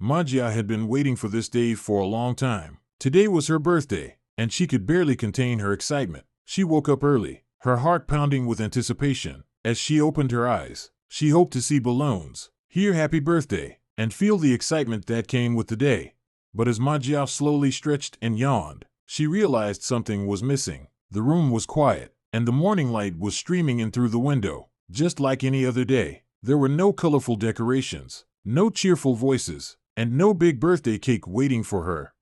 Majia had been waiting for this day for a long time. Today was her birthday, and she could barely contain her excitement. She woke up early, her heart pounding with anticipation. As she opened her eyes, she hoped to see balloons, hear happy birthday, and feel the excitement that came with the day. But as Majia slowly stretched and yawned, she realized something was missing. The room was quiet, and the morning light was streaming in through the window. Just like any other day, there were no colorful decorations, no cheerful voices, and no big birthday cake waiting for her.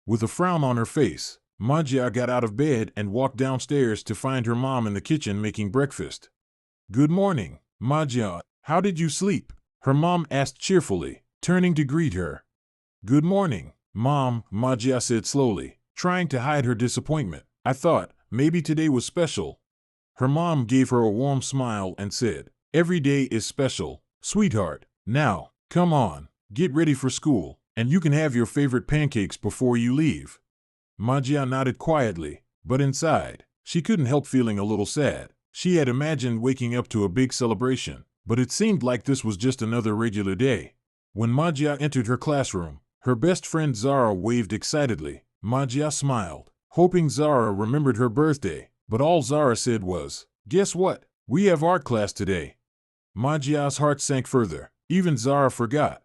With a frown on her face, Majia got out of bed and walked downstairs to find her mom in the kitchen making breakfast. "Good morning, Majia. How did you sleep?" her mom asked cheerfully, turning to greet her. "Good morning, Mom," Majia said slowly, trying to hide her disappointment. "I thought maybe today was special." Her mom gave her a warm smile and said, "Every day is special, sweetheart. Now, come on, get ready for school, and you can have your favorite pancakes before you leave." Majia nodded quietly, but inside, she couldn't help feeling a little sad. She had imagined waking up to a big celebration, but it seemed like this was just another regular day. When Majia entered her classroom, her best friend Zara waved excitedly. Majia smiled, hoping Zara remembered her birthday, but all Zara said was, "Guess what? We have art class today." Majia's heart sank further. Even Zara forgot.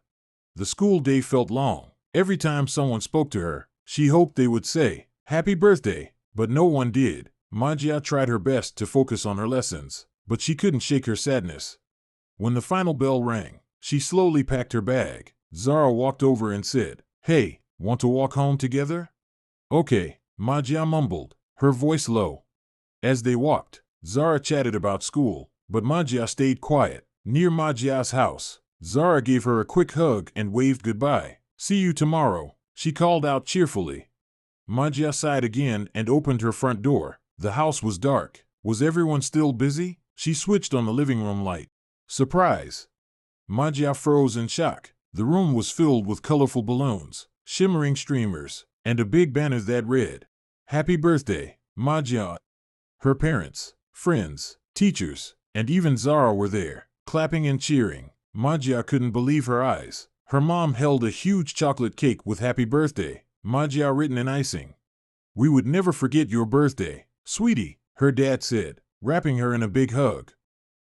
The school day felt long. Every time someone spoke to her, she hoped they would say, "Happy birthday," but no one did. Majia tried her best to focus on her lessons, but she couldn't shake her sadness. When the final bell rang, she slowly packed her bag. Zara walked over and said, "Hey, want to walk home together?" "Okay," Majia mumbled, her voice low. As they walked, Zara chatted about school, but Majia stayed quiet. Near Majia's house, Zara gave her a quick hug and waved goodbye. "See you tomorrow," she called out cheerfully. Majia sighed again and opened her front door. The house was dark. Was everyone still busy? She switched on the living room light. Surprise! Majia froze in shock. The room was filled with colorful balloons, shimmering streamers, and a big banner that read, "Happy Birthday, Majia." Her parents, friends, teachers, and even Zara were there, clapping and cheering. Majia couldn't believe her eyes. Her mom held a huge chocolate cake with "Happy Birthday, Majia" written in icing. "We would never forget your birthday, sweetie," her dad said, wrapping her in a big hug.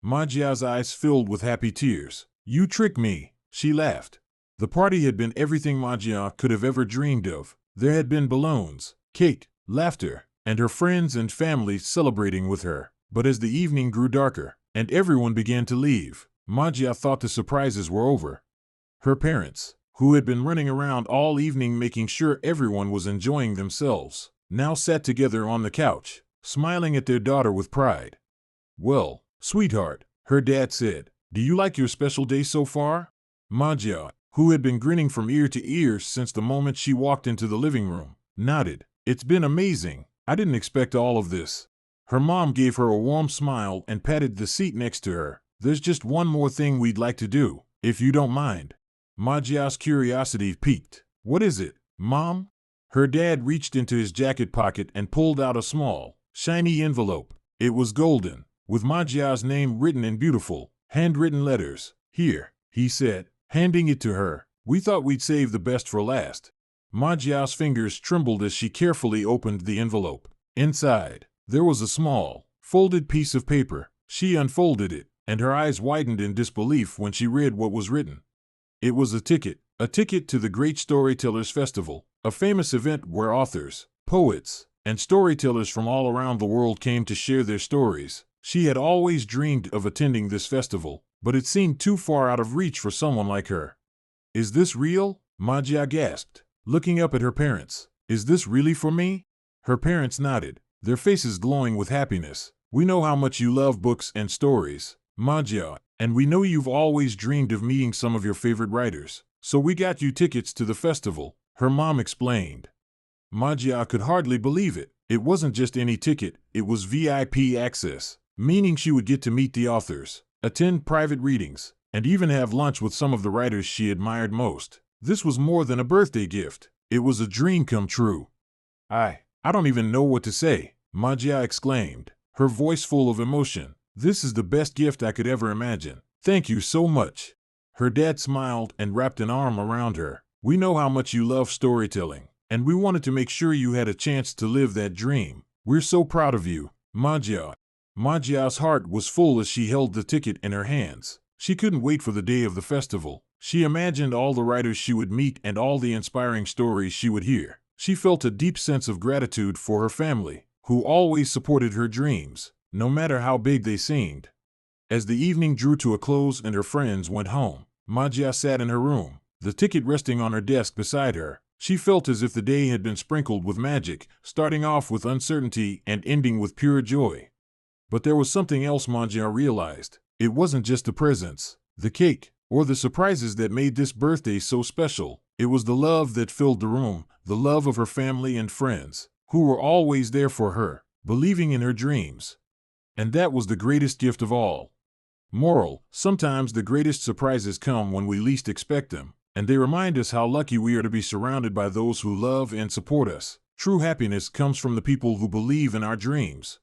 Majia's eyes filled with happy tears. "You tricked me," she laughed. The party had been everything Majia could have ever dreamed of. There had been balloons, cake, laughter, and her friends and family celebrating with her. But as the evening grew darker, and everyone began to leave, Majia thought the surprises were over. Her parents, who had been running around all evening making sure everyone was enjoying themselves, now sat together on the couch, smiling at their daughter with pride. "Well, sweetheart," her dad said, "do you like your special day so far?" Majia, who had been grinning from ear to ear since the moment she walked into the living room, nodded. "It's been amazing. I didn't expect all of this." Her mom gave her a warm smile and patted the seat next to her. "There's just one more thing we'd like to do, if you don't mind." Majia's curiosity piqued. "What is it, Mom?" Her dad reached into his jacket pocket and pulled out a small, shiny envelope. It was golden, with Majia's name written in beautiful, handwritten letters. "Here," he said, handing it to her. "We thought we'd save the best for last." Majia's fingers trembled as she carefully opened the envelope. Inside, there was a small, folded piece of paper. She unfolded it, and her eyes widened in disbelief when she read what was written. It was a ticket to the Great Storytellers Festival, a famous event where authors, poets, and storytellers from all around the world came to share their stories. She had always dreamed of attending this festival, but it seemed too far out of reach for someone like her. "Is this real?" Majia gasped, looking up at her parents. "Is this really for me?" Her parents nodded, their faces glowing with happiness. "We know how much you love books and stories, Majia, and we know you've always dreamed of meeting some of your favorite writers. So we got you tickets to the festival," her mom explained. Majia could hardly believe it. It wasn't just any ticket, it was VIP access, meaning she would get to meet the authors, attend private readings, and even have lunch with some of the writers she admired most. This was more than a birthday gift. It was a dream come true. I don't even know what to say," Majia exclaimed, her voice full of emotion. "This is the best gift I could ever imagine. Thank you so much." Her dad smiled and wrapped an arm around her. We know how much you love storytelling, and we wanted to make sure you had a chance to live that dream. We're so proud of you, Majia." Majia's heart was full as she held the ticket in her hands. She couldn't wait for the day of the festival. She imagined all the writers she would meet and all the inspiring stories she would hear. She felt a deep sense of gratitude for her family, who always supported her dreams, no matter how big they seemed. As the evening drew to a close and her friends went home, Majia sat in her room, the ticket resting on her desk beside her. She felt as if the day had been sprinkled with magic, starting off with uncertainty and ending with pure joy. But there was something else Majia realized. It wasn't just the presents, the cake, or the surprises that made this birthday so special. It was the love that filled the room, the love of her family and friends, who were always there for her, believing in her dreams. And that was the greatest gift of all. Moral: sometimes the greatest surprises come when we least expect them, and they remind us how lucky we are to be surrounded by those who love and support us. True happiness comes from the people who believe in our dreams.